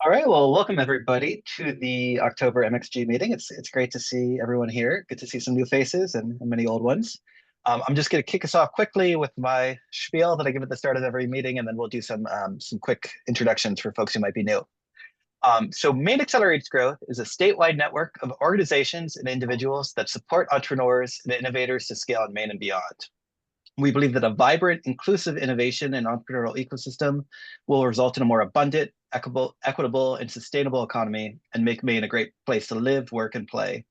All right, well, welcome everybody to the October MxG meeting. It's great to see everyone here. Good to see some new faces and many old ones. I'm just going to kick us off quickly with my spiel that I give at the start of every meeting, and then we'll do some quick introductions for folks who might be new. So Maine Accelerates Growth is a statewide network of organizations and individuals that support entrepreneurs and innovators to scale in Maine and beyond. We believe that a vibrant, inclusive innovation and entrepreneurial ecosystem will result in a more abundant, equitable, and sustainable economy and make Maine a great place to live, work, and play.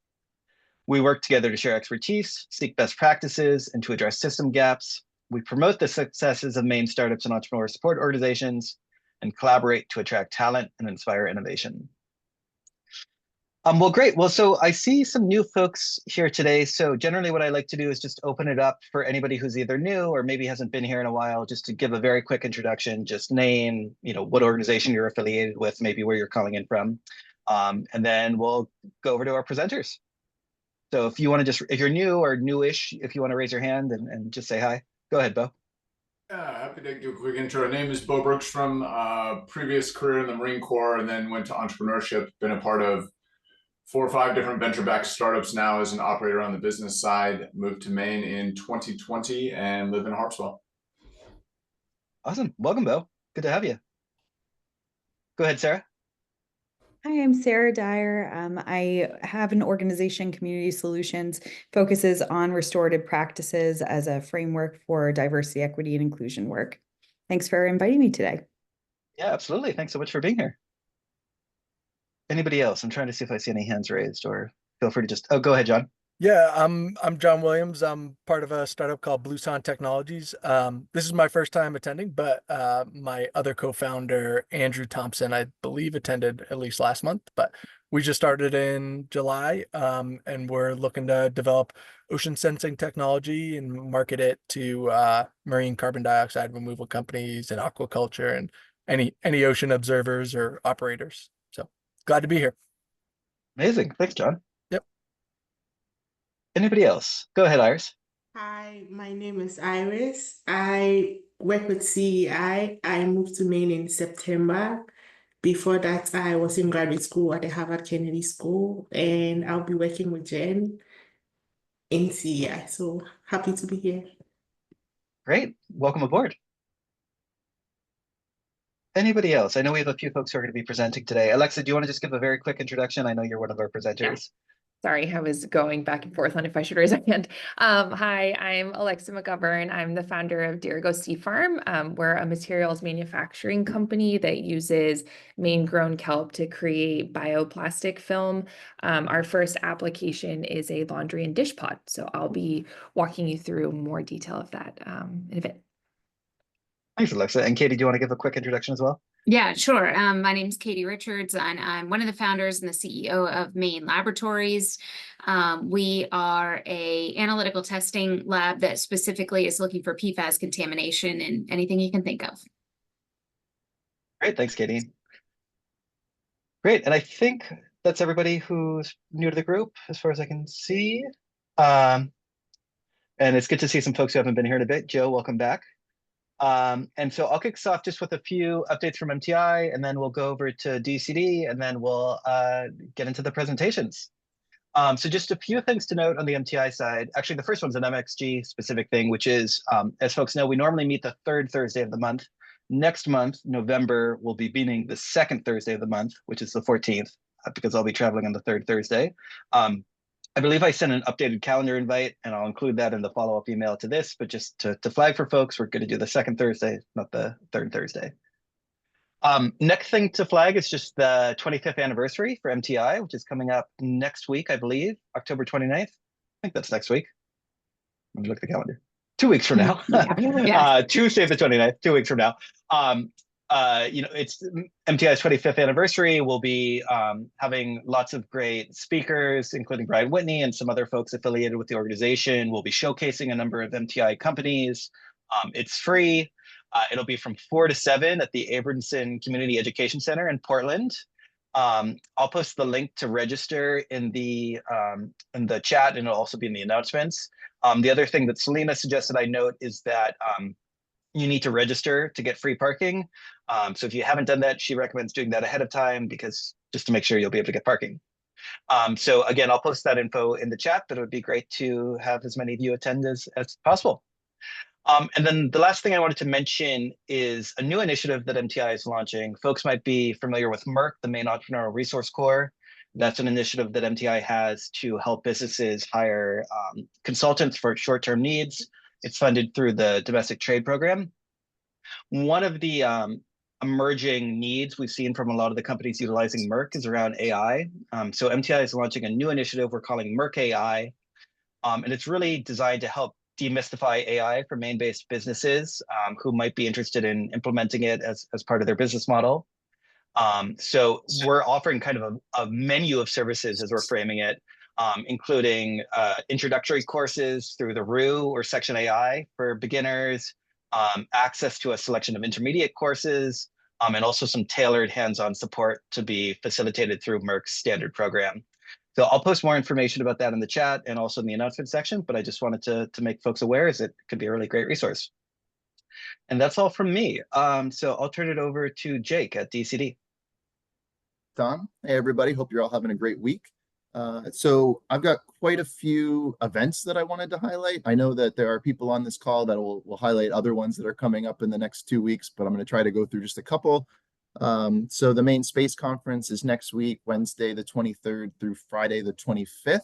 We work together to share expertise, seek best practices, and to address system gaps. We promote the successes of Maine startups and entrepreneur support organizations and collaborate to attract talent and inspire innovation. Well, great. Well, so I see some new folks here today. So generally what I like to do is just open it up for anybody who's either new or maybe hasn't been here in a while, just to give a very quick introduction, just name, what organization you're affiliated with, maybe where you're calling in from. And then we'll go over to our presenters. So if you want to if you're new or newish, if you want to raise your hand and just say hi, go ahead, Bo. Happy to do a quick intro. My name is Bo Brooks from previous career in the Marine Corps and then went to entrepreneurship. Been a part of 4 or 5 different venture-backed startups now as an operator on the business side. Moved to Maine in 2020 and live in Harpswell. Awesome. Welcome, Bo. Good to have you. Go ahead, Sarah. Hi, I'm Sarah Dyer. I have an organization, Community Solutions, focuses on restorative practices as a framework for diversity, equity, and inclusion work. Thanks for inviting me today. Yeah, absolutely. Thanks so much for being here. Anybody else? I'm trying to see if I see any hands raised, or feel free to just, oh, go ahead, John. Yeah, I'm John Williams. I'm part of a startup called Blueson Technologies. This is my first time attending, but my other co-founder, Andrew Thompson, I believe attended at least last month, but we just started in July, and we're looking to develop ocean sensing technology and market it to marine carbon dioxide removal companies and aquaculture and any ocean observers or operators. So glad to be here. Amazing. Thanks, John. Yep. Anybody else? Go ahead, Iris. Hi, my name is Iris. I work with CEI. I moved to Maine in September. Before that, I was in graduate school at the Harvard Kennedy School, and I'll be working with Jen in CEI. So happy to be here. Great. Welcome aboard. Anybody else? I know we have a few folks who are going to be presenting today. Alexa, do you want to just give a very quick introduction? I know you're one of our presenters. Yeah. Sorry, I was going back and forth on if I should raise my hand. Hi, I'm Alexa McGovern. I'm the founder of Dirigo Sea Farm. We're a materials manufacturing company that uses Maine-grown kelp to create bioplastic film. Our first application is a laundry and dish pot. So I'll be walking you through more detail of that in a bit. Thanks, Alexa. And Katie, do you want to give a quick introduction as well? Yeah, sure. My name is Katie Richards, and I'm one of the founders and the CEO of Maine Laboratories. We are an analytical testing lab that specifically is looking for PFAS contamination in anything you can think of. Great. Thanks, Katie. Great. And I think that's everybody who's new to the group, as far as I can see. And it's good to see some folks who haven't been here in a bit. Joe, welcome back. And so I'll kick us off just with a few updates from MTI, and then we'll go over to DCD, and then we'll get into the presentations. So just a few things to note on the MTI side. Actually, the first one's an MxG specific thing, which is, as folks know, we normally meet the third Thursday of the month. Next month, November, will be meeting the second Thursday of the month, which is the 14th, because I'll be traveling on the third Thursday. I believe I sent an updated calendar invite, and I'll include that in the follow-up email to this, but just to flag for folks, we're going to do the second Thursday, not the third Thursday. Next thing to flag is just the 25th anniversary for MTI, which is coming up next week, I believe, October 29th. I think that's next week. Let me look at the calendar. 2 weeks from now. Yeah. Tuesday the 29th, 2 weeks from now. It's MTI's 25th anniversary. We'll be having lots of great speakers, including Brian Whitney and some other folks affiliated with the organization. We'll be showcasing a number of MTI companies. It's free. It'll be from 4 to 7 at the Abramson Community Education Center in Portland. I'll post the link to register in the chat, and it'll also be in the announcements. The other thing that Selena suggested I note is that you need to register to get free parking. So if you haven't done that, she recommends doing that ahead of time because just to make sure you'll be able to get parking. So again, I'll post that info in the chat, but it would be great to have as many of you attend as possible. And then the last thing I wanted to mention is a new initiative that MTI is launching. Folks might be familiar with MRC, the Maine Entrepreneurial Resource Corps. That's an initiative that MTI has to help businesses hire consultants for short-term needs. It's funded through the Domestic Trade Program. One of the emerging needs we've seen from a lot of the companies utilizing MRC is around AI. So MTI is launching a new initiative we're calling MRC AI, and it's really designed to help demystify AI for Maine-based businesses who might be interested in implementing it as part of their business model. So we're offering kind of a menu of services as we're framing it, including introductory courses through the RU or Section AI for beginners, access to a selection of intermediate courses, and also some tailored hands-on support to be facilitated through MRC's standard program. So I'll post more information about that in the chat and also in the announcement section, but I just wanted to make folks aware as it could be a really great resource. And that's all from me. So I'll turn it over to Jake at DCD. Tom, hey everybody, hope you're all having a great week. So I've got quite a few events that I wanted to highlight. I know that there are people on this call that will highlight other ones that are coming up in the next 2 weeks, but I'm going to try to go through just a couple. So the Maine Space Conference is next week, Wednesday the 23rd through Friday the 25th.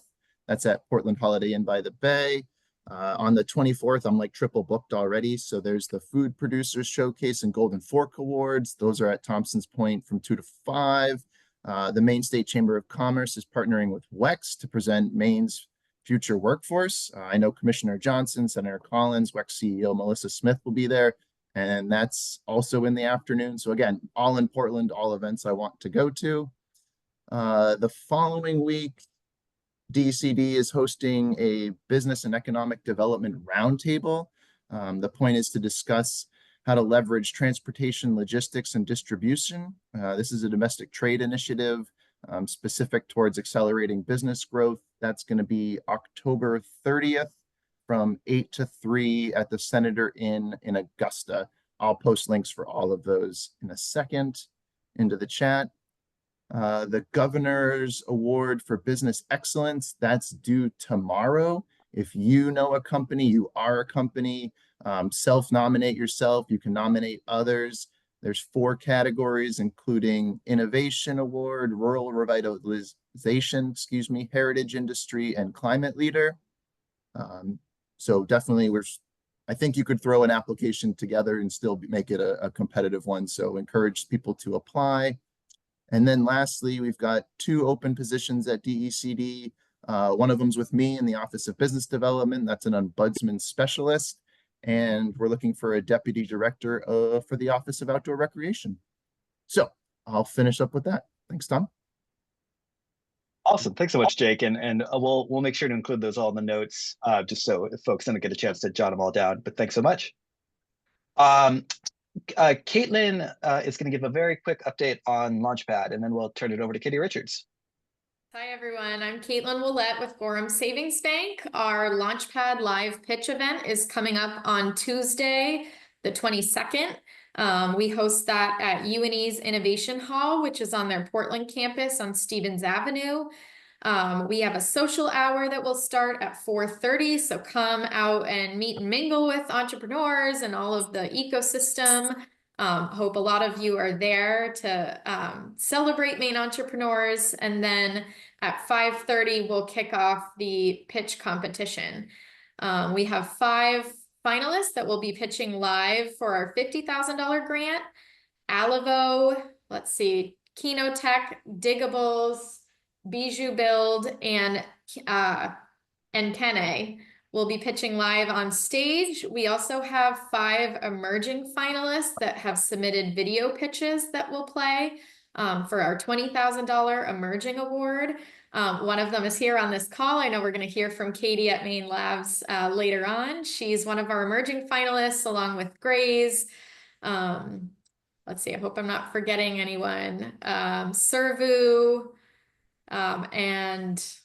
That's at Portland Holiday Inn by the Bay. On the 24th, I'm like triple booked already. So there's the Food Producers Showcase and Golden Fork Awards. Those are at Thompson's Point from 2 to 5. The Maine State Chamber of Commerce is partnering with WEX to present Maine's future workforce. I know Commissioner Johnson, Senator Collins, WEX CEO Melissa Smith will be there, and that's also in the afternoon. So again, all in Portland, all events I want to go to. The following week, DCD is hosting a business and economic development roundtable. The point is to discuss how to leverage transportation, logistics, and distribution. This is a domestic trade initiative specific towards accelerating business growth. That's going to be October 30th from 8 to 3 at the Senator Inn in Augusta. I'll post links for all of those in a second into the chat. The Governor's Award for Business Excellence, that's due tomorrow. If you know a company, you are a company, self-nominate yourself. You can nominate others. There's 4 categories, including Innovation Award, Rural Revitalization, Heritage Industry, and Climate Leader. So definitely, I think you could throw an application together and still make it a competitive one. So encourage people to apply. And then lastly, we've got 2 open positions at DECD. One of them's with me in the Office of Business Development. That's an ombudsman specialist. And we're looking for a deputy director for the Office of Outdoor Recreation. So I'll finish up with that. Thanks, Tom. Awesome. Thanks so much, Jake. And we'll make sure to include those all in the notes, just so if folks don't get a chance to jot them all down. But thanks so much. Caitlin is going to give a very quick update on Launchpad, and then we'll turn it over to Katie Richards. Hi, everyone. I'm Caitlin Willett with Gorham Savings Bank. Our Launchpad live pitch event is coming up on Tuesday, the 22nd. We host that at UNE's Innovation Hall, which is on their Portland campus on Stevens Avenue. We have a social hour that will start at 4:30. So come out and meet and mingle with entrepreneurs and all of the ecosystem. Hope a lot of you are there to celebrate Maine entrepreneurs. And then at 5:30, we'll kick off the pitch competition. We have 5 finalists that will be pitching live for our $50,000 grant. Alivo, let's see, Kinotech, Diggables, Bijou Build, and Kene will be pitching live on stage. We also have 5 emerging finalists that have submitted video pitches that will play for our $20,000 Emerging Award. One of them is here on this call. I know we're going to hear from Katie at Maine Labs later on. She's one of our emerging finalists along with Grays. Let's see, I hope I'm not forgetting anyone. Servu and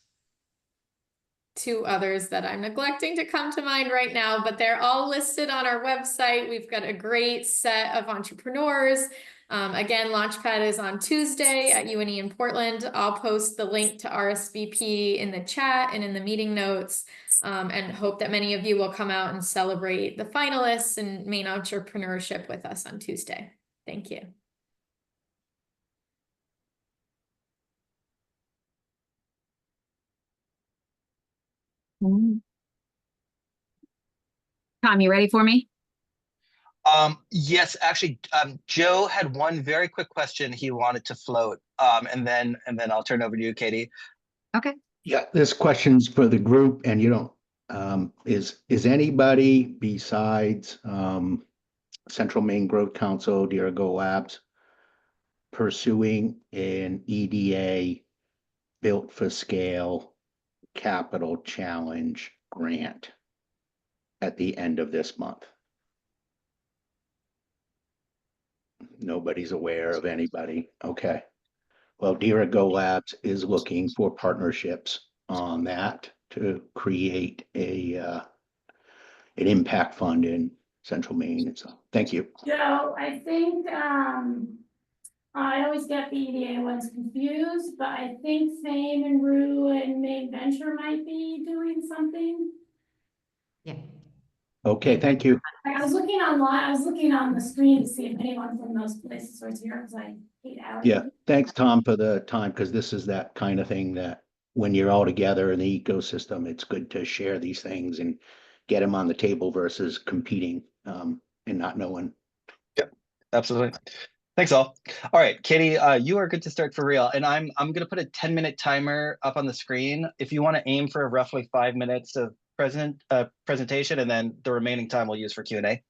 two others that I'm neglecting to come to mind right now, but they're all listed on our website. We've got a great set of entrepreneurs. Again, Launchpad is on Tuesday at UNE in Portland. I'll post the link to RSVP in the chat and in the meeting notes, and hope that many of you will come out and celebrate the finalists and Maine entrepreneurship with us on Tuesday. Thank you. Tom, you ready for me? Yes, actually, Joe had one very quick question he wanted to float, and then I'll turn it over to you, Katie. Okay. Yeah, this question's for the group, and you don't, is anybody besides Central Maine Growth Council, Dirigo Labs, pursuing an EDA built for scale capital challenge grant at the end of this month? Nobody's aware of anybody. Okay. Well, Dirigo Labs is looking for partnerships on that to create an impact fund in Central Maine. So thank you. Joe, I think I always get the EDA ones confused, but I think Fame and Rue and Maine Venture might be doing something. Yeah. Okay, thank you. I was looking online, I was looking on the screen to see if anyone from those places was here, because I hate out. Yeah, thanks, Tom, for the time, because this is that kind of thing that when you're all together in the ecosystem, it's good to share these things and get them on the table versus competing and not knowing. Yep, absolutely. Thanks all. All right, Katie, you are good to start for real. And I'm going to put a 10-minute timer up on the screen. If you want to aim for roughly 5 minutes of presentation, and then the remaining time we'll use for Q&A.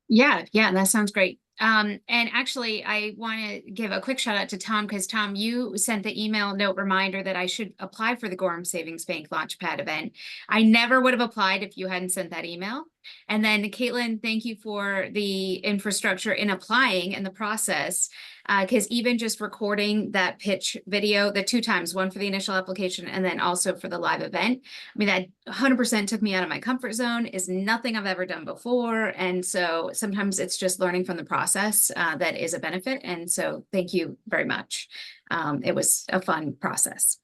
Yeah, that sounds great. And actually, I want to give a quick shout out to Tom, because Tom, you sent the email note reminder that I should apply for the Gorham Savings Bank Launchpad event. I never would have applied if you hadn't sent that email. And then Caitlin, thank you for the infrastructure in applying in the process, because even just recording that pitch video, the 2 times, one for the initial application and then also for the live event, I mean, that 100% took me out of my comfort zone, is nothing I've ever done before. And so sometimes it's just learning from the process that is a benefit. And so thank you very much. It was a fun process.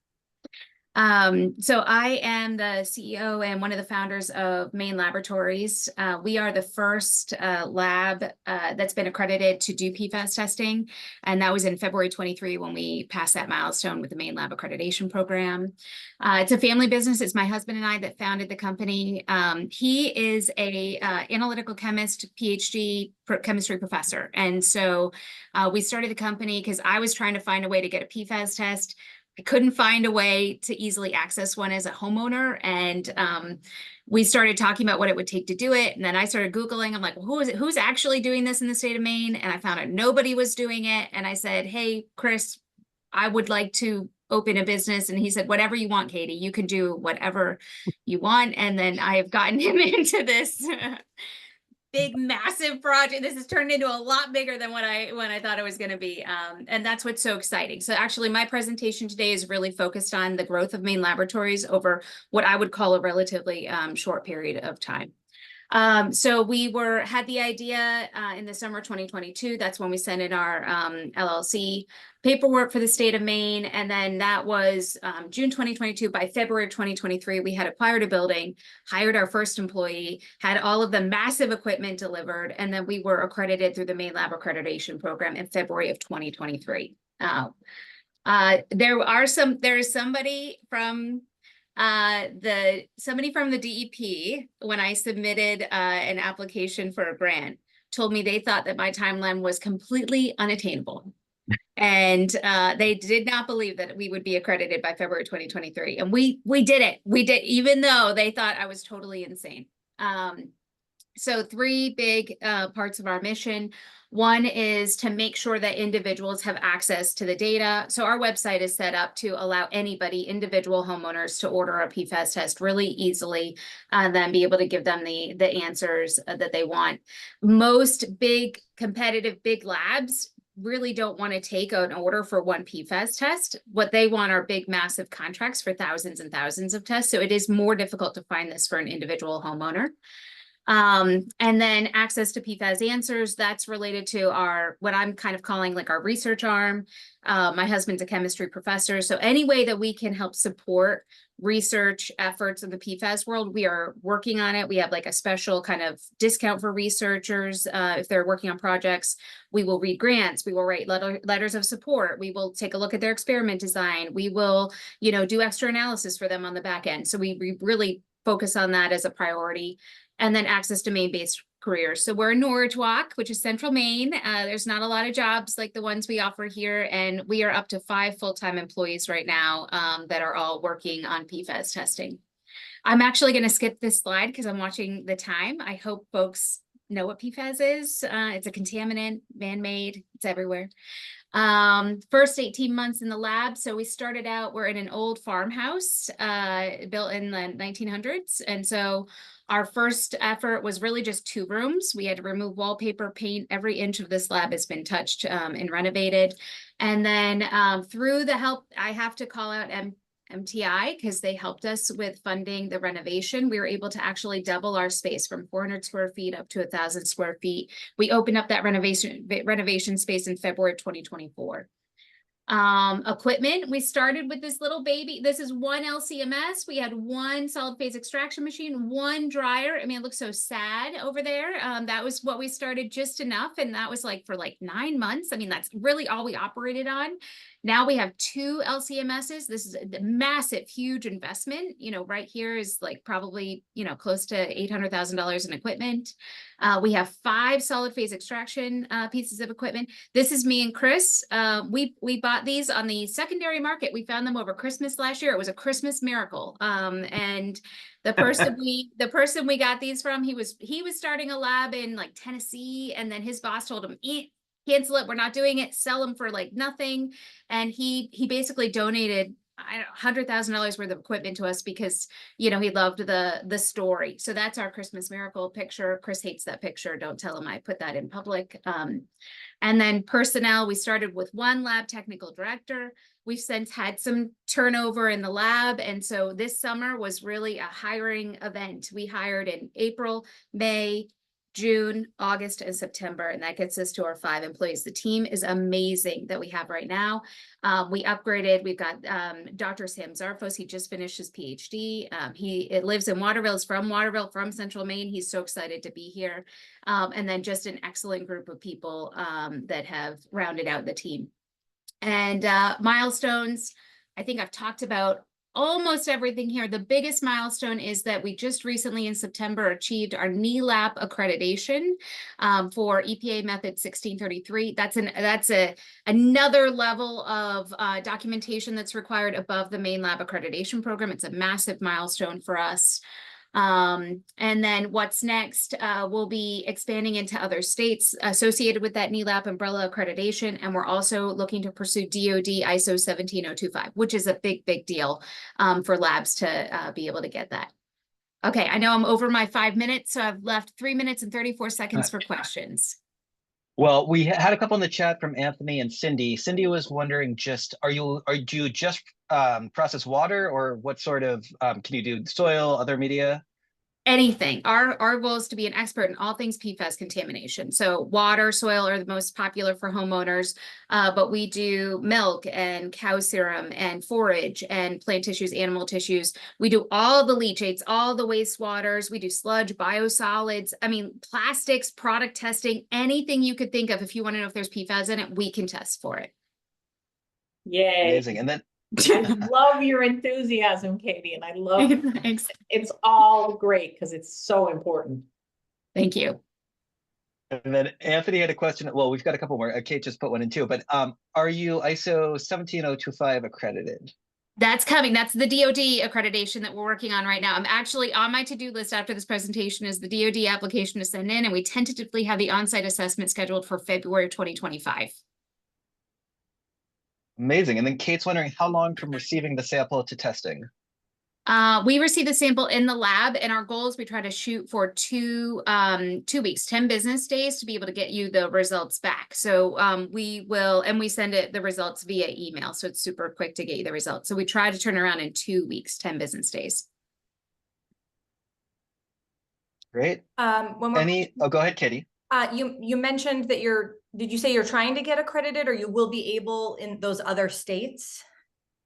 So I am the CEO and one of the founders of Maine Laboratories. We are the first lab that's been accredited to do PFAS testing. And that was in February 23 when we passed that milestone with the Maine Lab Accreditation Program. It's a family business. It's my husband and I that founded the company. He is a analytical chemist, PhD chemistry professor. And so we started the company because I was trying to find a way to get a PFAS test. I couldn't find a way to easily access one as a homeowner. And we started talking about what it would take to do it. And then I started Googling. I'm like, well, who's actually doing this in the state of Maine? And I found out nobody was doing it. And I said, hey, Chris, I would like to open a business. And he said, whatever you want, Katie, you can do whatever you want. And then I have gotten him into this big, massive project. This has turned into a lot bigger than what I thought it was going to be. And that's what's so exciting. So actually my presentation today is really focused on the growth of Maine Laboratories over what I would call a relatively short period of time. So we had the idea in the summer 2022. That's when we sent in our LLC paperwork for the state of Maine. And then that was June 2022. By February of 2023, we had acquired a building, hired our first employee, had all of the massive equipment delivered, and then we were accredited through the Maine Lab Accreditation Program in February of 2023. There is somebody from the DEP, when I submitted an application for a grant, told me they thought that my timeline was completely unattainable. And they did not believe that we would be accredited by February 2023. And we did it. We did, even though they thought I was totally insane. So 3 big parts of our mission. One is to make sure that individuals have access to the data. So our website is set up to allow anybody, individual homeowners, to order a PFAS test really easily, and then be able to give them the answers that they want. Most big competitive big labs really don't want to take an order for one PFAS test. What they want are big, massive contracts for thousands and thousands of tests. So it is more difficult to find this for an individual homeowner. And then access to PFAS answers, that's related to our, what I'm kind of calling like our research arm. My husband's a chemistry professor. So any way that we can help support research efforts in the PFAS world, we are working on it. We have like a special kind of discount for researchers. If they're working on projects, we will read grants, we will write letters of support, we will take a look at their experiment design, we will, you know, do extra analysis for them on the back end. So we really focus on that as a priority. And then access to Maine-based careers. So we're in Norridgewock, which is central Maine. There's not a lot of jobs like the ones we offer here. And we are up to 5 full-time employees right now that are all working on PFAS testing. I'm actually going to skip this slide because I'm watching the time. I hope folks know what PFAS is. It's a contaminant, man-made, it's everywhere. First 18 months in the lab. So we started out, we're in an old farmhouse built in the 1900s. And so our first effort was really just 2 rooms. We had to remove wallpaper, paint. Every inch of this lab has been touched and renovated. And then through the help, I have to call out MTI because they helped us with funding the renovation. We were able to actually double our space from 400 square feet up to 1,000 square feet. We opened up that renovation space in February 2024. Equipment, we started with this little baby. This is one LCMS. We had one solid phase extraction machine, one dryer. I mean, it looks so sad over there. That was what we started, just enough. And that was like for like 9 months. I mean, that's really all we operated on. Now we have 2 LCMSs. This is a massive, huge investment. You know, right here is like probably, you know, close to $800,000 in equipment. We have 5 solid phase extraction pieces of equipment. This is me and Chris. We bought these on the secondary market. We found them over Christmas last year. It was a Christmas miracle. And the person we got these from, he was starting a lab in like Tennessee, and then his boss told him, cancel it, we're not doing it, sell them for like nothing. And he basically donated $100,000 worth of equipment to us because, you know, he loved the story. So that's our Christmas miracle picture. Chris hates that picture. Don't tell him I put that in public. And then personnel, we started with 1 lab technical director. We've since had some turnover in the lab. And so this summer was really a hiring event. We hired in April, May, June, August, and September, and that gets us to our 5 employees. The team is amazing that we have right now. We upgraded. We've got Dr. Sam Zarfos. He just finished his PhD. He lives in Waterville. Is from Waterville, from Central Maine. He's so excited to be here. And then just an excellent group of people that have rounded out the team. And milestones, I think I've talked about almost everything here. The biggest milestone is that we just recently in September achieved our NELAP accreditation for EPA method 1633. That's another level of documentation that's required above the Maine Lab accreditation program. It's a massive milestone for us. And then what's next, we'll be expanding into other states associated with that NELAP umbrella accreditation. And we're also looking to pursue DoD ISO 17025, which is a big, big deal for labs to be able to get that. Okay, I know I'm over my 5 minutes, so I've left 3 minutes and 34 seconds for questions. Well, we had a couple in the chat from Anthony and Cindy. Cindy was wondering, do you just process water, or what sort of can you do soil, other media? Anything. Our goal is to be an expert in all things PFAS contamination. So water, soil are the most popular for homeowners, but we do milk and cow serum and forage and plant tissues, animal tissues. We do all the leachates, all the wastewaters. We do sludge, biosolids. I mean, plastics, product testing, anything you could think of. If you want to know if there's PFAS in it, we can test for it. Yay. Amazing. And then I love your enthusiasm, Katie, and I love it's all great because it's so important. Thank you. And then Anthony had a question. Well, we've got a couple more. Kate just put one in too, but are you ISO 17025 accredited? That's coming. That's the DoD accreditation that we're working on right now. I'm actually on my to-do list after this presentation is the DoD application to send in, and we tentatively have the on-site assessment scheduled for February 2025. Amazing. And then Kate's wondering how long from receiving the sample to testing? We receive the sample in the lab, and our goal is we try to shoot for 2 weeks, 10 business days to be able to get you the results back. So we will, and we send the results via email. So it's super quick to get you the results. So we try to turn around in 2 weeks, 10 business days. Great. When we're, Oh, go ahead, Katie. you mentioned that did you say you're trying to get accredited, or you will be able in those other states?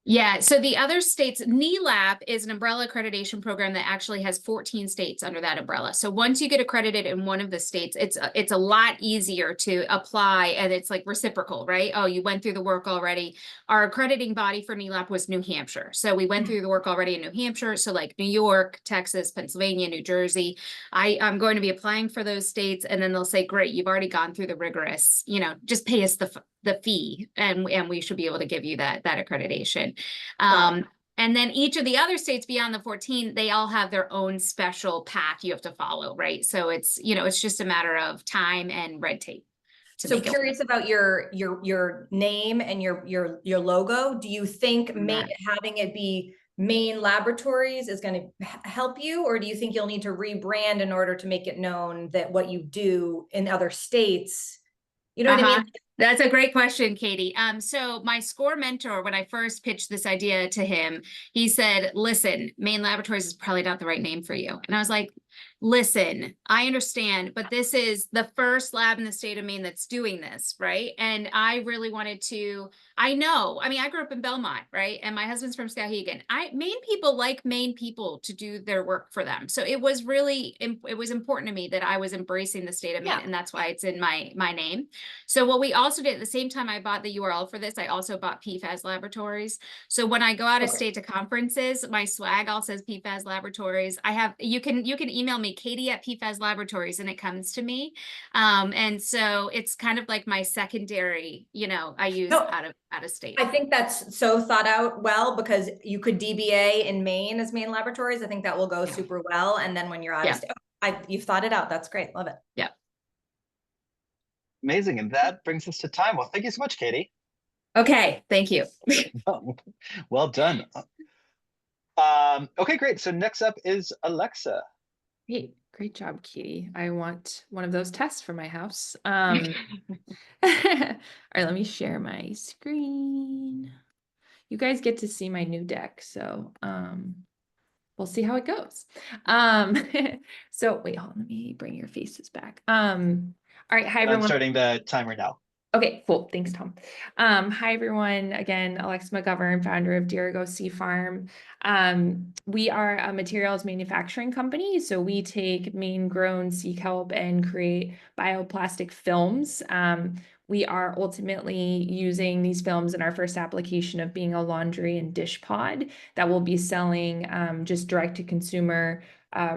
Yeah, so the other states, NELAB is an umbrella accreditation program that actually has 14 states under that umbrella. So once you get accredited in one of the states, it's a lot easier to apply, and it's like reciprocal, right? Oh, you went through the work already. Our accrediting body for NELAB was New Hampshire. So we went through the work already in New Hampshire. So like New York, Texas, Pennsylvania, New Jersey. I'm going to be applying for those states, and then they'll say, great, you've already gone through the rigorous, just pay us the fee, and we should be able to give you that accreditation. And then each of the other states beyond the 14, they all have their own special path you have to follow, right? So it's just a matter of time and red tape. So curious about your name and your logo. Do you think having it be Maine Laboratories is going to help you, or do you think you'll need to rebrand in order to make it known that what you do in other states? You know what I mean? That's a great question, Katie. So my SCORE mentor, when I first pitched this idea to him, he said, listen, Maine Laboratories is probably not the right name for you. And I was like, listen, I understand, but this is the first lab in the state of Maine that's doing this, right? And I really wanted to, I grew up in Belmont, right? And my husband's from Skowhegan. Maine people like Maine people to do their work for them. So it was important to me that I was embracing the state of Maine, and that's why it's in my name. So what we also did at the same time I bought the URL for this, I also bought PFAS Laboratories. So when I go out of state to conferences, my swag all says PFAS Laboratories. You can email me, Katie@PFAS Laboratories, and it comes to me. And so it's kind of like my secondary, I use out of state. I think that's so thought out well, because you could DBA in Maine as Maine Laboratories. I think that will go super well. And then when you're out of state, you've thought it out. That's great. Love it. Yeah. Amazing. And that brings us to time. Well, thank you so much, Katie. Okay. Thank you. Well done. Okay, great. So next up is Alexa. Hey, great job, Katie. I want one of those tests for my house. All right, let me share my screen. You guys get to see my new deck, so we'll see how it goes. So wait, hold on, let me bring your faces back. All right, hi everyone. I'm starting the timer now. Okay, cool. Thanks, Tom. Hi, everyone. Again, Alexa McGovern, founder of Dirigo Sea Farm. We are a materials manufacturing company. So we take Maine-grown sea kelp and create bioplastic films. We are ultimately using these films in our first application of being a laundry and dish pod that we'll be selling just direct to consumer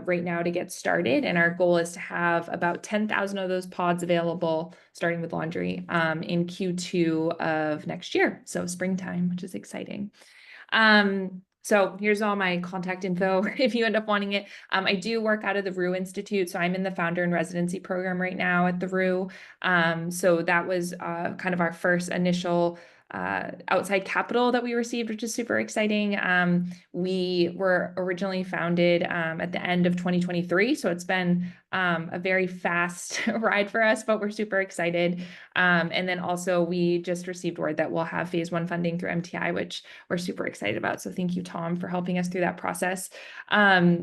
right now to get started. And our goal is to have about 10,000 of those pods available, starting with laundry, in Q2 of next year. So springtime, which is exciting. So here's all my contact info if you end up wanting it. I do work out of the RU Institute. So I'm in the founder and residency program right now at the RU. So that was kind of our first initial outside capital that we received, which is super exciting. We were originally founded at the end of 2023. So it's been a very fast ride for us, but we're super excited. And then also we just received word that we'll have phase 1 funding through MTI, which we're super excited about. So thank you, Tom, for helping us through that process.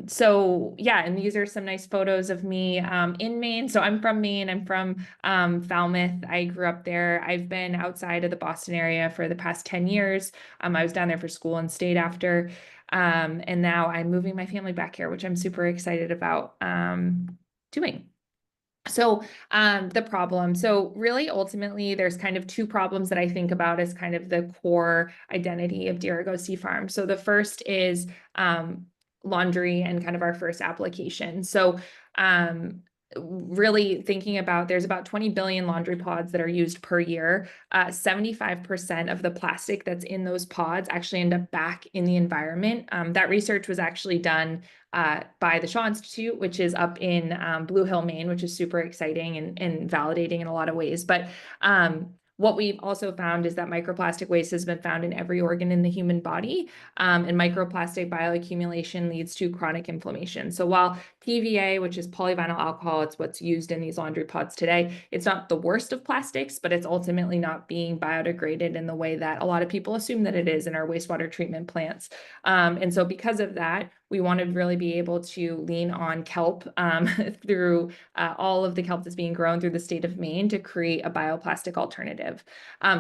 So yeah, and these are some nice photos of me in Maine. So I'm from Maine. I'm from Falmouth. I grew up there. I've been outside of the Boston area for the past 10 years. I was down there for school and stayed after. And now I'm moving my family back here, which I'm super excited about doing. So the problem, so really ultimately there's kind of 2 problems that I think about as kind of the core identity of Dirigo Sea Farms. So the first is laundry and kind of our first application. So really thinking about, there's about 20 billion laundry pods that are used per year. 75% of the plastic that's in those pods actually end up back in the environment. That research was actually done by the Shaw Institute, which is up in Blue Hill, Maine, which is super exciting and validating in a lot of ways. But What we've also found is that microplastic waste has been found in every organ in the human body, and microplastic bioaccumulation leads to chronic inflammation. So while PVA, which is polyvinyl alcohol, it's what's used in these laundry pods today, it's not the worst of plastics, but it's ultimately not being biodegraded in the way that a lot of people assume that it is in our wastewater treatment plants. And so because of that, we want to really be able to lean on kelp through all of the kelp that's being grown through the state of Maine to create a bioplastic alternative.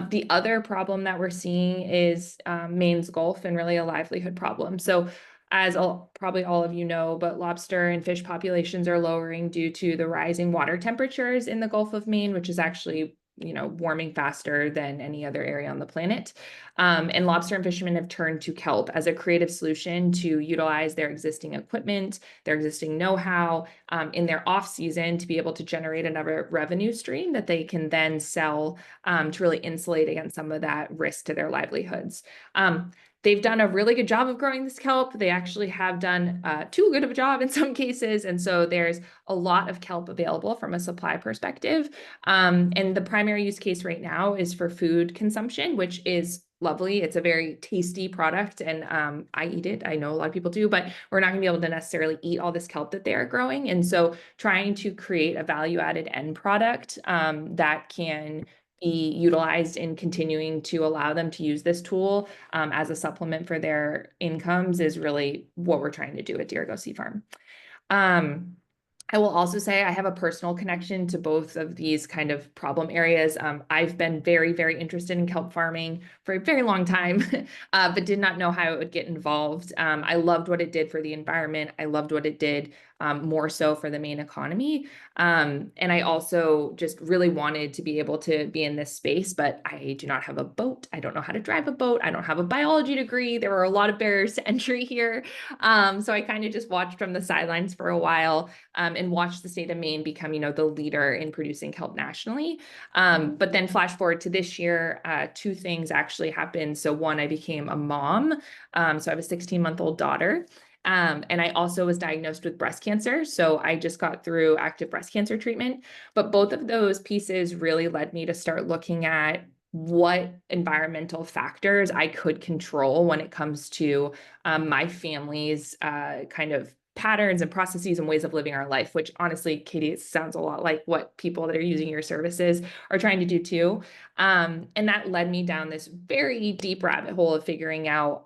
The other problem that we're seeing is Maine's Gulf, and really a livelihood problem. So as probably all of you know, but lobster and fish populations are lowering due to the rising water temperatures in the Gulf of Maine, which is actually warming faster than any other area on the planet. And lobster and fishermen have turned to kelp as a creative solution to utilize their existing equipment, their existing know-how in their off season to be able to generate another revenue stream that they can then sell to really insulate against some of that risk to their livelihoods. They've done a really good job of growing this kelp. They actually have done too good of a job in some cases. And so there's a lot of kelp available from a supply perspective. And the primary use case right now is for food consumption, which is lovely. It's a very tasty product, and I eat it. I know a lot of people do, but we're not gonna be able to necessarily eat all this kelp that they are growing. And so trying to create a value-added end product that can be utilized in continuing to allow them to use this tool as a supplement for their incomes is really what we're trying to do at Dirigo Sea Farm. I will also say I have a personal connection to both of these kind of problem areas. I've been very, very interested in kelp farming for a very long time, but did not know how it would get involved. I loved what it did for the environment. I loved what it did more so for the Maine economy. And I also just really wanted to be able to be in this space, but I do not have a boat. I don't know how to drive a boat. I don't have a biology degree. There were a lot of barriers to entry here. So I kind of just watched from the sidelines for a while and watched the state of Maine become, the leader in producing kelp nationally. But then flash forward to this year, two things actually happened. So one, I became a mom. So I have a 16-month-old daughter. And I also was diagnosed with breast cancer. So I just got through active breast cancer treatment. But both of those pieces really led me to start looking at what environmental factors I could control when it comes to my family's kind of patterns and processes and ways of living our life, which honestly, Katie, it sounds a lot like what people that are using your services are trying to do too. And that led me down this very deep rabbit hole of figuring out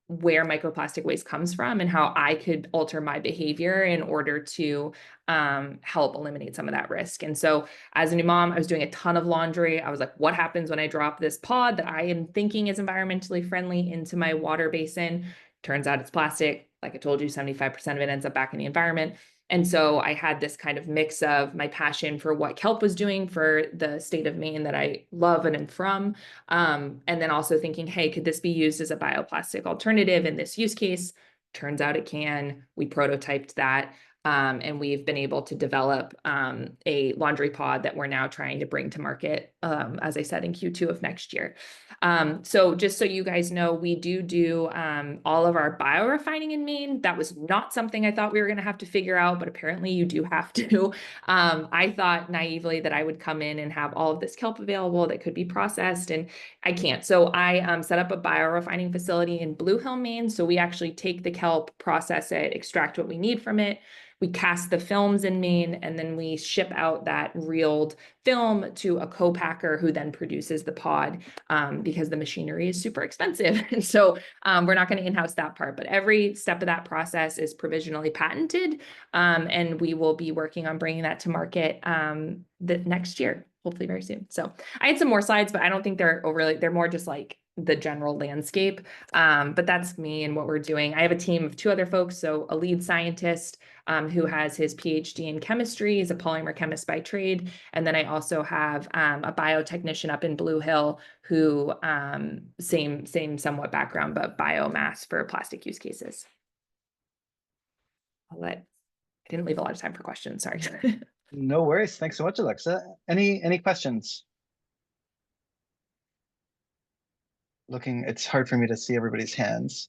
where microplastic waste comes from and how I could alter my behavior in order to help eliminate some of that risk. And so as a new mom, I was doing a ton of laundry. I was like, what happens when I drop this pod that I am thinking is environmentally friendly into my water basin? Turns out it's plastic. Like I told you, 75% of it ends up back in the environment. And so I had this kind of mix of my passion for what kelp was doing for the state of Maine that I love and am from. And then also thinking, hey, could this be used as a bioplastic alternative in this use case? Turns out it can. We prototyped that. And we've been able to develop a laundry pod that we're now trying to bring to market, as I said, in Q2 of next year. So just so you guys know, we do all of our biorefining in Maine. That was not something I thought we were going to have to figure out, but apparently you do have to. I thought naively that I would come in and have all of this kelp available that could be processed, and I can't. So I set up a biorefining facility in Blue Hill, Maine. So we actually take the kelp, process it, extract what we need from it. We cast the films in Maine, and then we ship out that reeled film to a co-packer who then produces the pod because the machinery is super expensive. And so we're not going to in-house that part, but every step of that process is provisionally patented. And we will be working on bringing that to market the next year, hopefully very soon. So I had some more slides, but I don't think they're overly, they're more just like the general landscape. But that's me and what we're doing. I have a team of two other folks. So a lead scientist who has his PhD in chemistry, he's a polymer chemist by trade. And then I also have a biotechnician up in Blue Hill who same somewhat background, but biomass for plastic use cases. I didn't leave a lot of time for questions, sorry. No worries. Thanks so much, Alexa. Any questions? It's hard for me to see everybody's hands.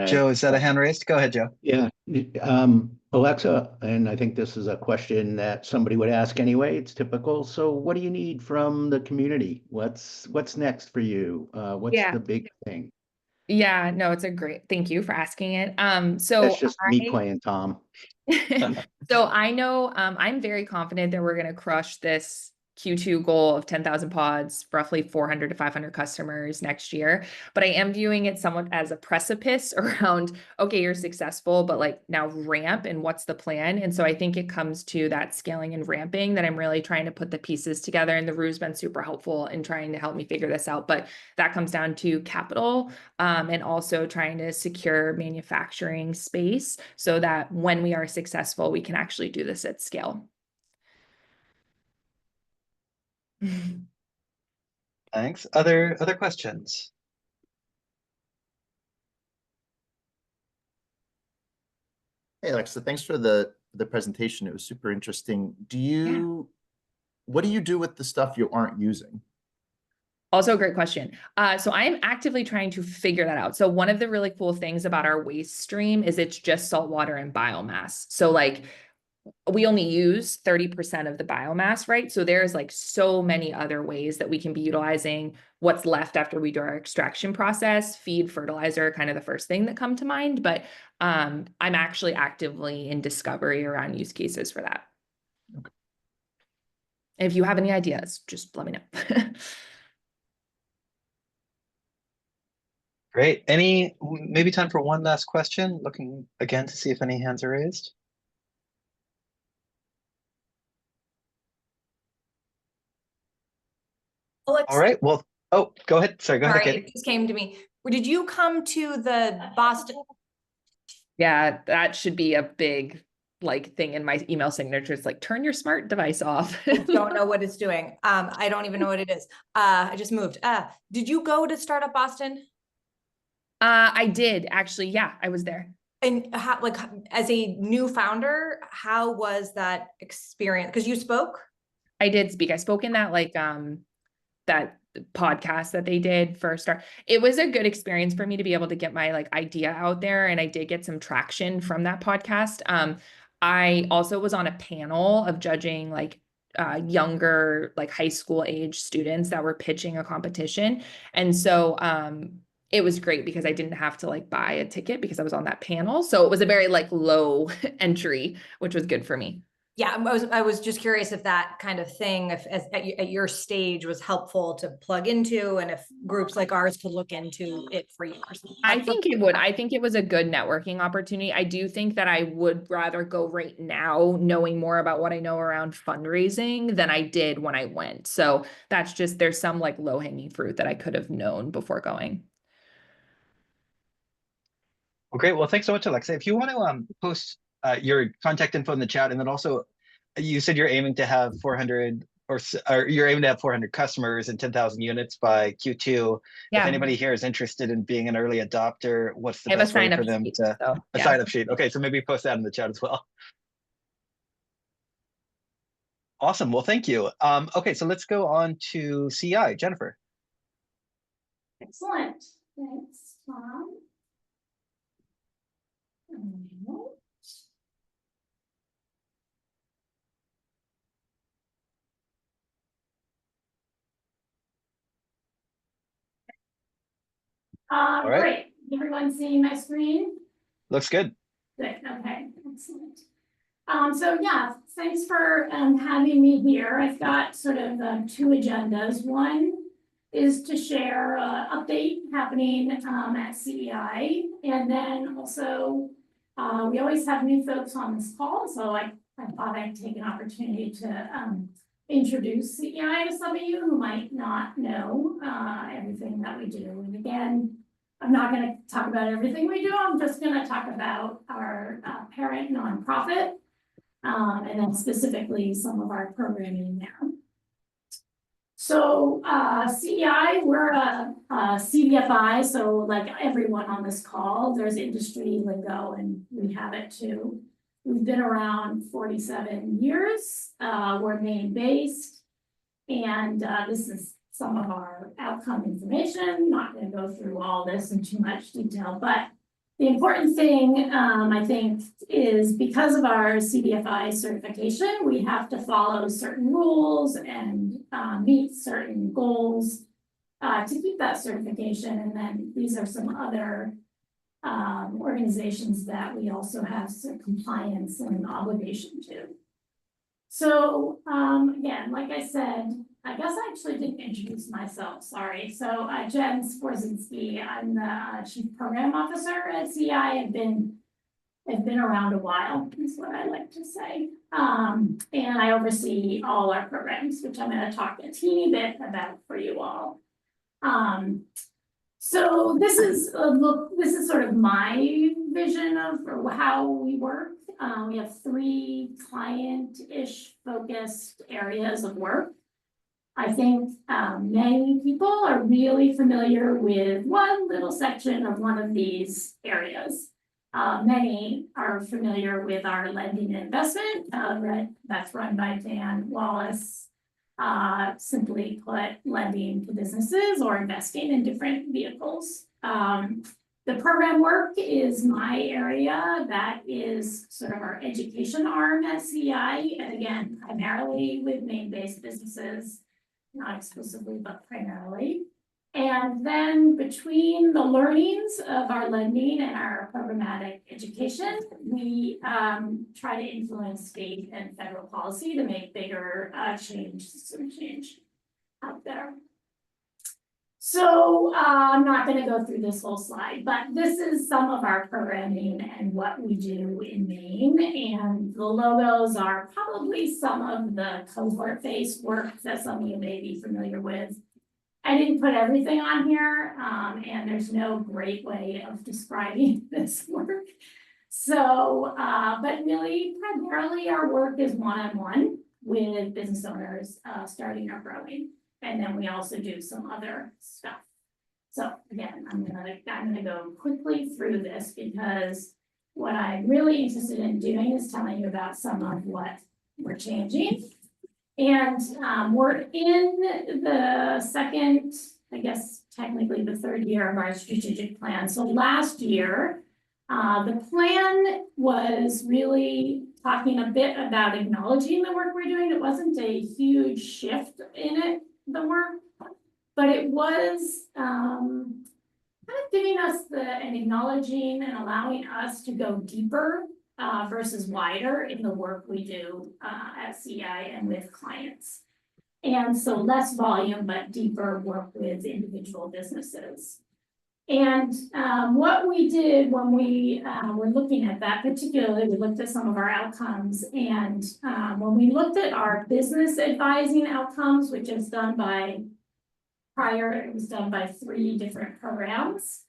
Joe, is that a hand raised? Go ahead, Joe. Yeah, Alexa, and I think this is a question that somebody would ask anyway. It's typical. So what do you need from the community? What's next for you? What's Yeah. the big thing? Yeah, no, it's a great, thank you for asking it. That's just me playing Tom. So I know I'm very confident that we're going to crush this Q2 goal of 10,000 pods, roughly 400 to 500 customers next year. But I am viewing it somewhat as a precipice around, okay, you're successful, but like now ramp and what's the plan? And so I think it comes to that scaling and ramping that I'm really trying to put the pieces together. And the Rue's been super helpful in trying to help me figure this out. But that comes down to capital and also trying to secure manufacturing space so that when we are successful, we can actually do this at scale. Thanks. Other questions? Hey, Alexa, thanks for the presentation. It was super interesting. What do you do with the stuff you aren't using? Also a great question. So I am actively trying to figure that out. So one of the really cool things about our waste stream is it's just saltwater and biomass. So like we only use 30% of the biomass, right? So there's like so many other ways that we can be utilizing what's left after we do our extraction process. Feed, fertilizer, kind of the first thing that come to mind. But I'm actually actively in discovery around use cases for that. Okay. If you have any ideas, just let me know. Great. Maybe time for one last question, looking again to see if any hands are raised. Alexa, All right, well, oh, go ahead. Sorry, go ahead, Katie. it just came to me. Did you come to the Boston? Yeah, that should be a big like thing in my email signature. It's like, turn your smart device off. I don't know what it's doing. I don't even know what it is. I just moved. Did you go to Startup Boston? I did actually. Yeah, I was there. And how, like, as a new founder, how was that experience? Because you spoke. I did speak. I spoke in that like that podcast that they did for Start. It was a good experience for me to be able to get my like idea out there, and I did get some traction from that podcast. I also was on a panel of judging like younger, like high school age students that were pitching a competition, and so it was great because I didn't have to like buy a ticket because I was on that panel. So it was a very like low entry, which was good for me. Yeah, I was just curious if that kind of thing, if at your stage was helpful to plug into, and if groups like ours could look into it for you. I think it would. I think it was a good networking opportunity. I do think that I would rather go right now knowing more about what I know around fundraising than I did when I went. So that's just, there's some like low-hanging fruit that I could have known before going. Well, great. Well, thanks so much, Alexa. If you want to post your contact info in the chat, and then also you said you're aiming to have 400 or you're aiming to have 400 customers and 10,000 units by Q2. Yeah. If anybody here is interested in being an early adopter, what's the best way for them to a sign-up sheet? Okay, so maybe post that in the chat as well. Awesome. Well, thank you. Okay, so let's go on to CI. Jennifer. Excellent. Thanks, Tom. All right. Great. Everyone seeing my screen? Looks good. Good. Okay. Excellent. So yeah, thanks for having me here. I've got sort of two agendas. One is to share an update happening at CEI, and then also we always have new folks on this call, so I thought I'd take an opportunity to introduce CEI to some of you who might not know everything that we do. And again, I'm not going to talk about everything we do. I'm just going to talk about our parent nonprofit, and then specifically some of our programming there. So CEI, we're a CDFI, so like everyone on this call, there's industry lingo, and we have it too. We've been around 47 years. We're Maine-based, and this is some of our outcome information. Not going to go through all this in too much detail, but The important thing, I think, is because of our CDFI certification, we have to follow certain rules and meet certain goals to keep that certification. And then these are some other organizations that we also have some compliance and obligation to. So again, like I said, I guess I actually didn't introduce myself, sorry. So Jen Sporzynski, I'm the Chief Program Officer at CI. I've been around a while, is what I like to say. And I oversee all our programs, which I'm going to talk a teeny bit about for you all. So this is sort of my vision of how we work. We have 3 client-ish focused areas of work. I think many people are really familiar with one little section of one of these areas. Many are familiar with our lending and investment that's run by Dan Wallace. Simply put, lending to businesses or investing in different vehicles. The program work is my area. That is sort of our education arm at CI. And again, primarily with Maine-based businesses, not exclusively, but primarily. And then between the learnings of our lending and our programmatic education, we try to influence state and federal policy to make bigger change out there. So I'm not going to go through this whole slide, but this is some of our programming and what we do in Maine. And the logos are probably some of the cohort-based work that some of you may be familiar with. I didn't put everything on here, and there's no great way of describing this work. So, but really, primarily our work is one-on-one with business owners starting or growing. And then we also do some other stuff. So again, I'm gonna go quickly through this because what I'm really interested in doing is telling you about some of what we're changing. And we're in the second, I guess technically the 3rd year of our strategic plan. So last year, the plan was really talking a bit about acknowledging the work we're doing. It wasn't a huge shift in it, the work, but it was kind of giving us and acknowledging and allowing us to go deeper versus wider in the work we do at CI and with clients. And so less volume, but deeper work with individual businesses. And what we did when we were looking at that, particularly, we looked at some of our outcomes. And when we looked at our business advising outcomes, which is done by it was done by 3 different programs.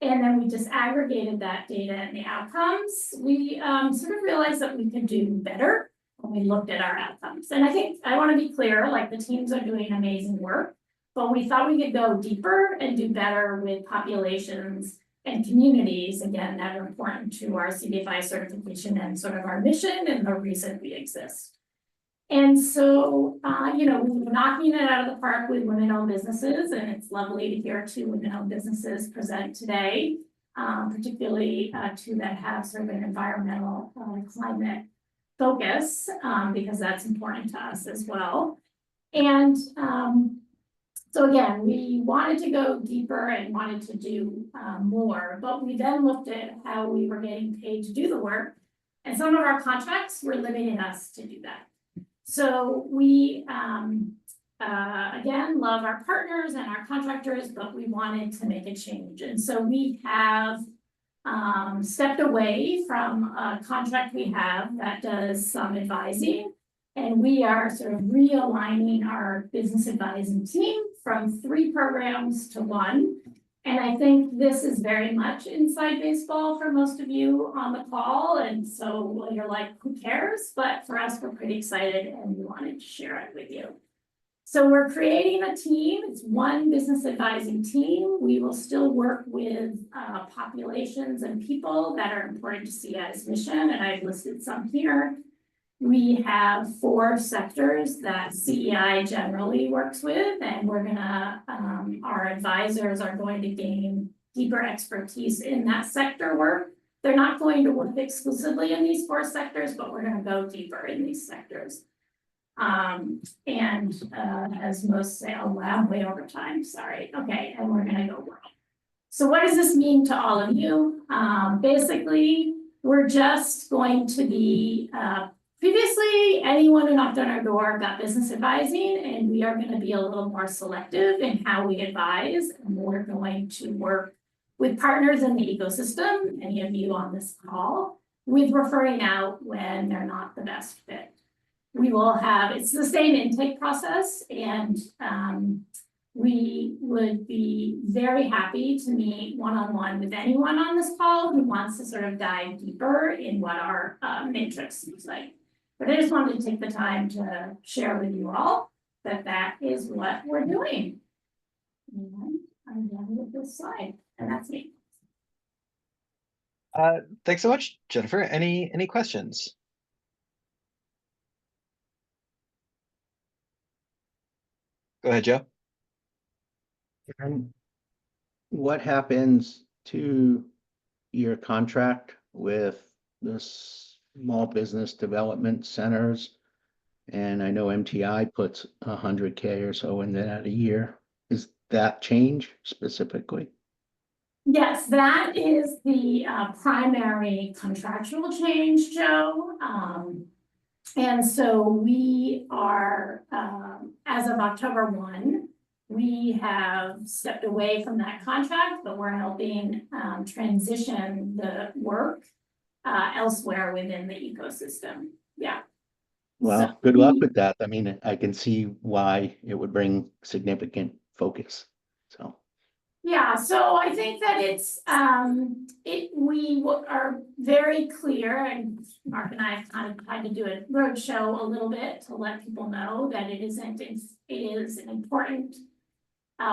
And then we just aggregated that data and the outcomes. We sort of realized that we could do better when we looked at our outcomes. And I think I want to be clear, like the teams are doing amazing work, but we thought we could go deeper and do better with populations and communities, again, that are important to our CDFI certification and sort of our mission and the reason we exist. And so, you know, we were knocking it out of the park with women-owned businesses, and it's lovely to hear 2 women-owned businesses present today, particularly 2 that have sort of an environmental climate focus, because that's important to us as well. And so again, we wanted to go deeper and wanted to do more, but we then looked at how we were getting paid to do the work, and some of our contracts were limiting us to do that. So we, again, love our partners and our contractors, but we wanted to make a change. And so we have stepped away from a contract we have that does some advising. And we are sort of realigning our business advising team from 3 programs to 1. And I think this is very much inside baseball for most of you on the call. And so you're like, who cares? But for us, we're pretty excited and we wanted to share it with you. So we're creating a team. It's 1 business advising team. We will still work with populations and people that are important to CI's mission. And I've listed some here. We have 4 sectors that CEI generally works with, and we're gonna, our advisors are going to gain deeper expertise in that sector work. They're not going to work exclusively in these 4 sectors, but we're going to go deeper in these sectors. As most say, oh wow, way over time, sorry. Okay, and we're gonna go world. So what does this mean to all of you? Basically, we're just going to be, previously, anyone who knocked on our door got business advising, and we are gonna be a little more selective in how we advise, and we're going to work with partners in the ecosystem, any of you on this call, with referring out when they're not the best fit. We will have, it's the same intake process, and we would be very happy to meet one-on-one with anyone on this call who wants to sort of dive deeper in what our matrix looks like. But I just wanted to take the time to share with you all that that is what we're doing. And I'm done with this slide, and that's me. Thanks so much, Jennifer. Any questions? Go ahead, Joe. And what happens to your contract with the small business development centers? And I know MTI puts 100K or so in that a year. Is that change specifically? Yes, that is the primary contractual change, Joe. And so we are, as of October 1, we have stepped away from that contract, but we're helping transition the work elsewhere within the ecosystem. Yeah. Well, So good luck with that. I mean, I can see why it would bring significant focus. So. Yeah, so I think that it's we are very clear, and Mark and I have kind of tried to do a roadshow a little bit to let people know that it is an important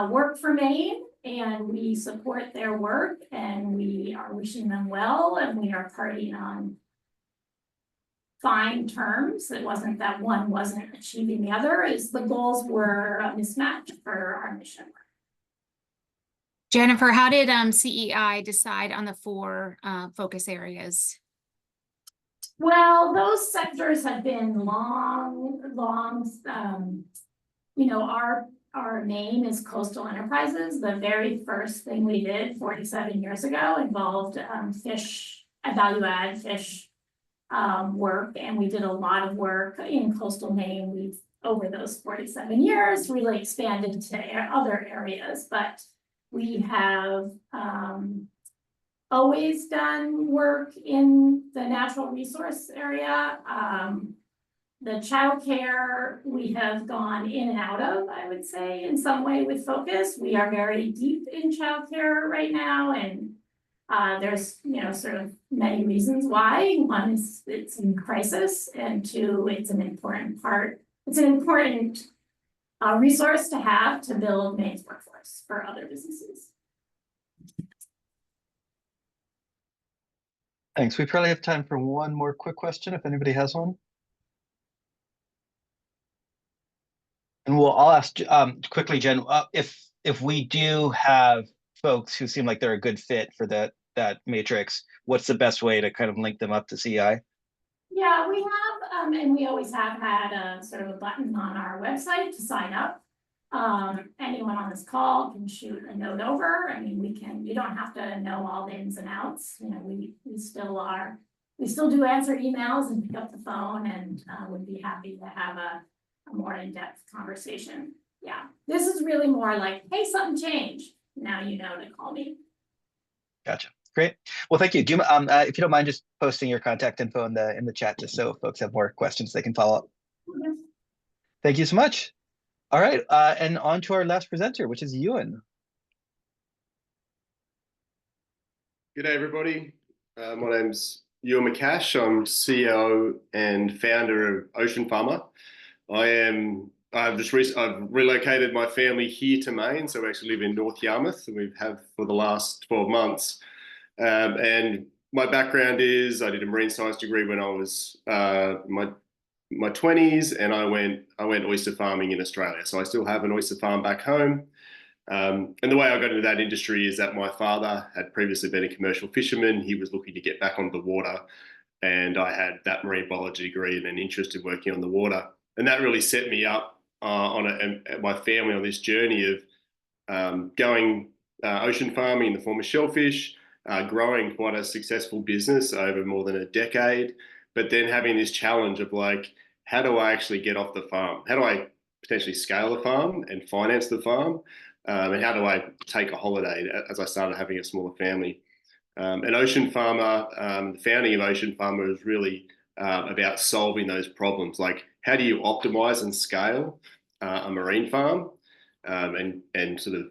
work for Maine, and we support their work, and we are wishing them well, and we are partying on fine terms. It wasn't that one wasn't achieving the other, is the goals were a mismatch for our mission work. Jennifer, how did CEI decide on the 4 focus areas? Well, those sectors have been long, you know, our name is Coastal Enterprises. The very first thing we did 47 years ago involved fish, value-add fish work, and we did a lot of work in coastal Maine. We've, over those 47 years, really expanded to other areas, but we have always done work in the natural resource area. The childcare we have gone in and out of, I would say, in some way with focus. We are very deep in childcare right now, and there's, you know, sort of many reasons why. One is it's in crisis, and 2, it's an important part. It's an important resource to have to build Maine's workforce for other businesses. Thanks. We probably have time for one more quick question if anybody has one. And I'll ask quickly, Jen, if we do have folks who seem like they're a good fit for that matrix, what's the best way to kind of link them up to CEI? Yeah, we have, and we always have had a sort of a button on our website to sign up. Anyone on this call can shoot a note over. I mean, you don't have to know all the ins and outs. You know, we still do answer emails and pick up the phone, and would be happy to have a more in-depth conversation. Yeah, this is really more like, hey, something changed. Now you know to call me. Gotcha. Great. Well, thank you. Do you, if you don't mind just posting your contact info in the chat, just so folks have more questions, they can follow up. Yes. Thank you so much. All right, and on to our last presenter, which is Ewan. Good day, everybody. My name's Ewan McAsh. I'm CEO and founder of OceanFarmr. I've relocated my family here to Maine, so we actually live in North Yarmouth, and we have for the last 12 months. And my background is I did a marine science degree when I was my 20s, and I went oyster farming in Australia. So I still have an oyster farm back home. And the way I got into that industry is that my father had previously been a commercial fisherman. He was looking to get back onto the water, and I had that marine biology degree and an interest in working on the water. And that really set me up and my family on this journey of going ocean farming in the form of shellfish, growing quite a successful business over more than a decade, but then having this challenge of like, how do I actually get off the farm? How do I potentially scale the farm and finance the farm? And how do I take a holiday as I started having a smaller family? And OceanFarmr, the founding of OceanFarmr is really about solving those problems. Like, how do you optimize and scale a marine farm and sort of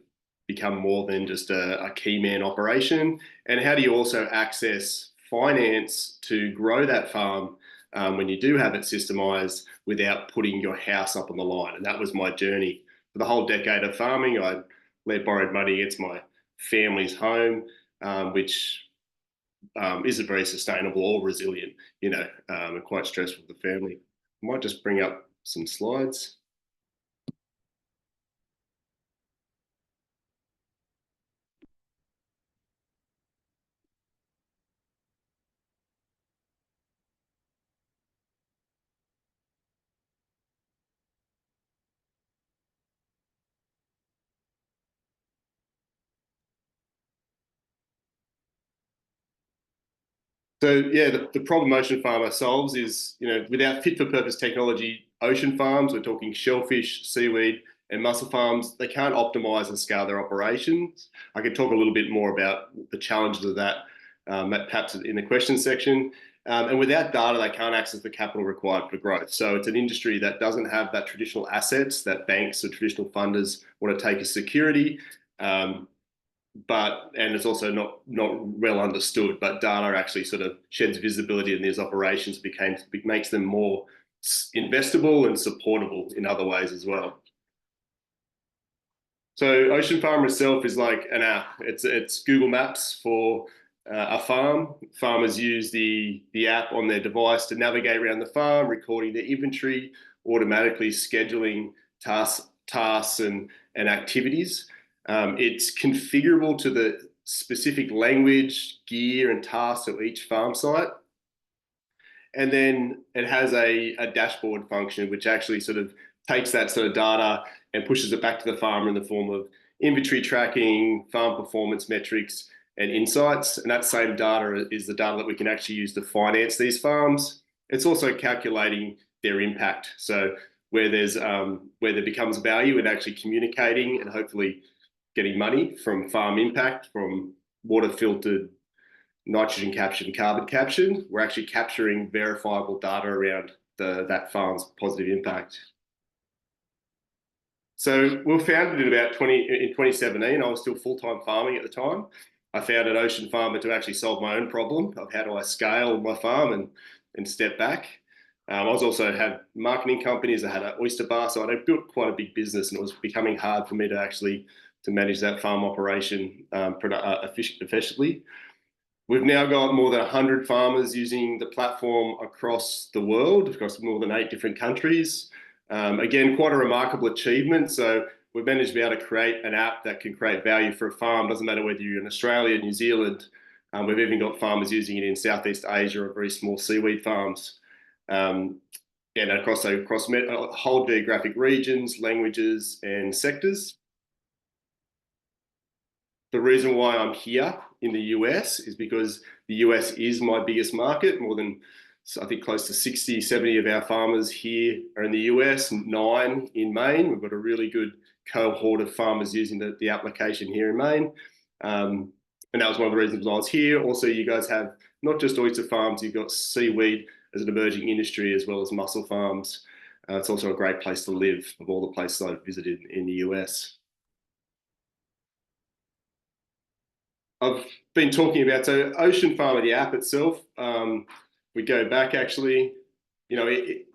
become more than just a key man operation? And how do you also access finance to grow that farm when you do have it systemized without putting your house up on the line? And that was my journey. For the whole decade of farming, I led borrowed money against my family's home, which isn't very sustainable or resilient, and quite stressful for the family. I might just bring up some slides. So yeah, the problem OceanFarmr solves is, without fit for purpose technology, ocean farms, we're talking shellfish, seaweed, and mussel farms, they can't optimize and scale their operations. I could talk a little bit more about the challenges of that, perhaps in the question section. And without data, they can't access the capital required for growth. So it's an industry that doesn't have that traditional assets that banks or traditional funders want to take as security. And it's also not well understood, but data actually sort of sheds visibility in these operations, makes them more investable and supportable in other ways as well. So OceanFarmr itself is like an app. It's Google Maps for a farm. Farmers use the app on their device to navigate around the farm, recording their inventory, automatically scheduling tasks and activities. It's configurable to the specific language, gear, and tasks of each farm site. And then it has a dashboard function, which actually sort of takes that sort of data and pushes it back to the farmer in the form of inventory tracking, farm performance metrics, and insights. And that same data is the data that we can actually use to finance these farms. It's also calculating their impact. So where there becomes value in actually communicating and hopefully getting money from farm impact, from water filtered, nitrogen captured, and carbon captured, we're actually capturing verifiable data around that farm's positive impact. So we were founded in 2017. I was still full-time farming at the time. I founded OceanFarmr to actually solve my own problem of how do I scale my farm and step back. I was also had marketing companies. I had an oyster bar, so I built quite a big business, and it was becoming hard for me to manage that farm operation efficiently. We've now got more than 100 farmers using the platform across the world, across more than 8 different countries. Again, quite a remarkable achievement. So we've managed to be able to create an app that can create value for a farm. Doesn't matter whether you're in Australia, New Zealand. We've even got farmers using it in Southeast Asia or very small seaweed farms. And across whole geographic regions, languages, and sectors. The reason why I'm here in the US is because the US is my biggest market. More than, I think, close to 60, 70 of our farmers here are in the US, 9 in Maine. We've got a really good cohort of farmers using the application here in Maine. And that was one of the reasons I was here. Also, you guys have not just oyster farms, you've got seaweed as an emerging industry, as well as mussel farms. It's also a great place to live of all the places I've visited in the US. I've been talking about, so OceanFarmr, the app itself, we go back actually, it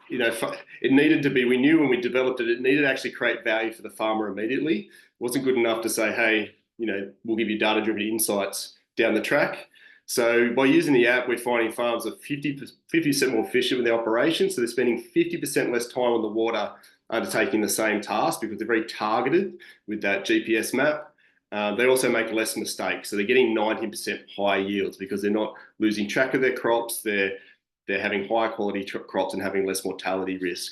needed to be, we knew when we developed it, it needed to actually create value for the farmer immediately. It wasn't good enough to say, hey, we'll give you data-driven insights down the track. So by using the app, we're finding farms are 50% more efficient with their operations. So they're spending 50% less time on the water undertaking the same task because they're very targeted with that GPS map. They also make less mistakes. So they're getting 90% higher yields because they're not losing track of their crops. They're having higher quality crops and having less mortality risk.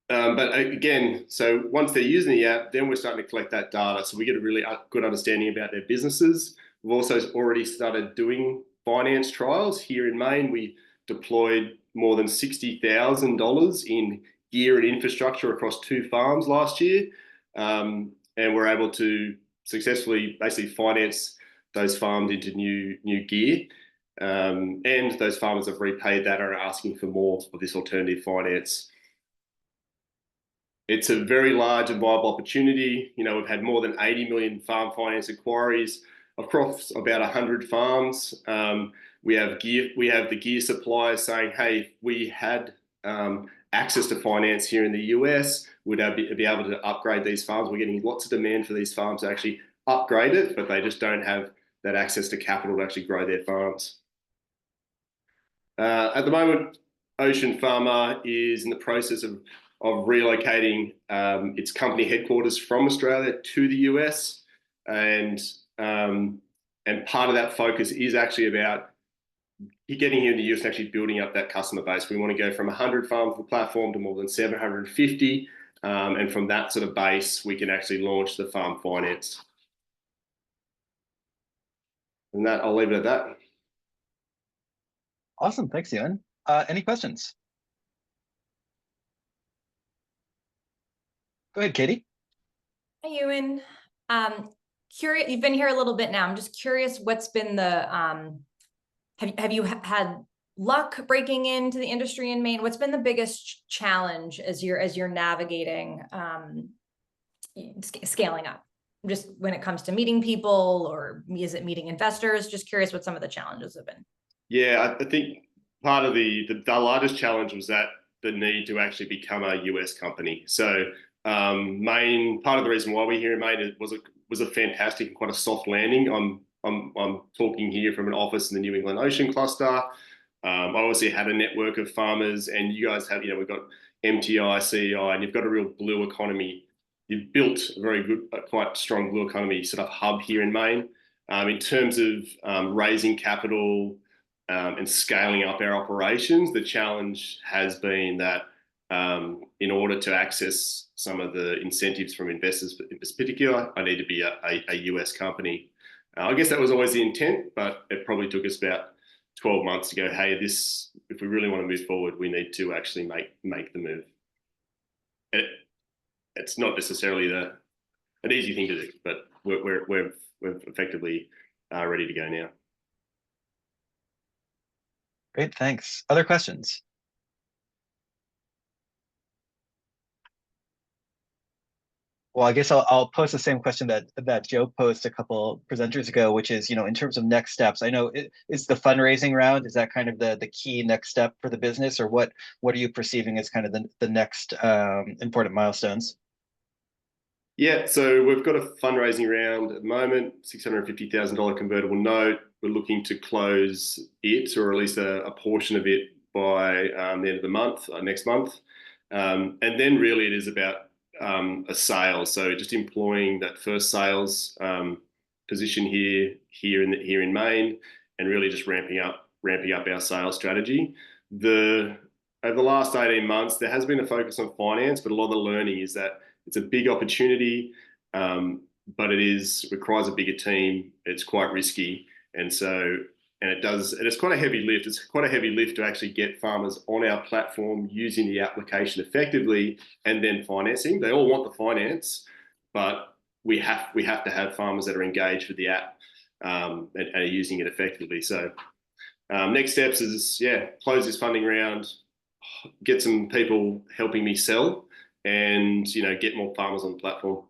But again, so once they're using the app, then we're starting to collect that data. So we get a really good understanding about their businesses. We've also already started doing finance trials here in Maine. We deployed more than $60,000 in gear and infrastructure across 2 farms last year. And we're able to successfully basically finance those farms into new gear. And those farmers have repaid that and are asking for more of this alternative finance. It's a very large and viable opportunity. You know, we've had more than 80 million farm finance inquiries across about 100 farms. We have the gear suppliers saying, hey, we had access to finance here in the US, would be able to upgrade these farms. We're getting lots of demand for these farms to actually upgrade it, but they just don't have that access to capital to actually grow their farms. At the moment, OceanFarmr is in the process of relocating its company headquarters from Australia to the US, and part of that focus is actually about getting here in the US and actually building up that customer base. We want to go from 100 farms on the platform to more than 750, and from that sort of base, we can actually launch the farm finance. And that, I'll leave it at that. Awesome, thanks, Ewan. Any questions? Go ahead, Katie. Hi, Ewan. Curious, you've been here a little bit now. I'm just curious, what's been the, have you had luck breaking into the industry in Maine? What's been the biggest challenge as you're navigating scaling up? Just when it comes to meeting people, or is it meeting investors? Just curious what some of the challenges have been. Yeah, I think part of the largest challenge was that the need to actually become a US company. So Maine, part of the reason why we're here in Maine was a fantastic and quite a soft landing. I'm talking here from an office in the New England Ocean cluster. I obviously had a network of farmers, and you guys have, we've got MTI, CEI, and you've got a real blue economy. You've built a very good, quite strong blue economy sort of hub here in Maine. In terms of raising capital and scaling up our operations, the challenge has been that in order to access some of the incentives from investors in particular, I need to be a US company. I guess that was always the intent, but it probably took us about 12 months to go, hey, if we really want to move forward, we need to actually make the move. It's not necessarily an easy thing to do, but we're effectively ready to go now. Great, thanks. Other questions? Well, I guess I'll pose the same question that Joe posed a couple presenters ago, which is, in terms of next steps. I know is the fundraising round, is that kind of the key next step for the business, or what are you perceiving as kind of the next important milestones? Yeah, so we've got a fundraising round at the moment, $650,000 convertible note. We're looking to close it, or at least a portion of it, by the end of the month, next month. And then really it is about a sale. So just employing that first sales position here in Maine, and really just ramping up our sales strategy. Over the last 18 months, there has been a focus on finance, but a lot of the learning is that it's a big opportunity, but it requires a bigger team. It's quite risky, and it's quite a heavy lift. It's quite a heavy lift to actually get farmers on our platform using the application effectively, and then financing. They all want the finance, but we have to have farmers that are engaged with the app and are using it effectively. So next steps is, close this funding round, get some people helping me sell, and get more farmers on the platform.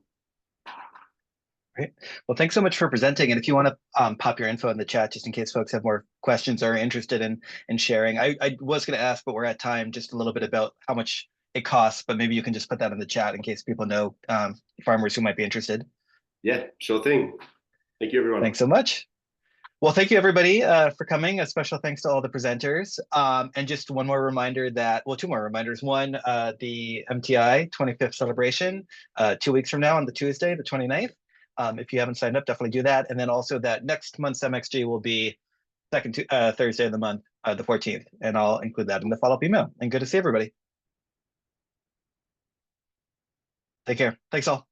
Great. Well, thanks so much for presenting. And if you want to pop your info in the chat, just in case folks have more questions or are interested in sharing. I was going to ask, but we're at time, just a little bit about how much it costs, but maybe you can just put that in the chat in case people know farmers who might be interested. Yeah, sure thing. Thank you, everyone. Thanks so much. Well, thank you everybody for coming. A special thanks to all the presenters. And just one more reminder that, well, two more reminders. One, the MTI 25th celebration 2 weeks from now on the Tuesday, the 29th. If you haven't signed up, definitely do that. And then also that next month's MxG will be second Thursday of the month, the 14th. And I'll include that in the follow-up email. And good to see everybody. Take care. Thanks all.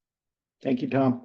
Thank you, Tom.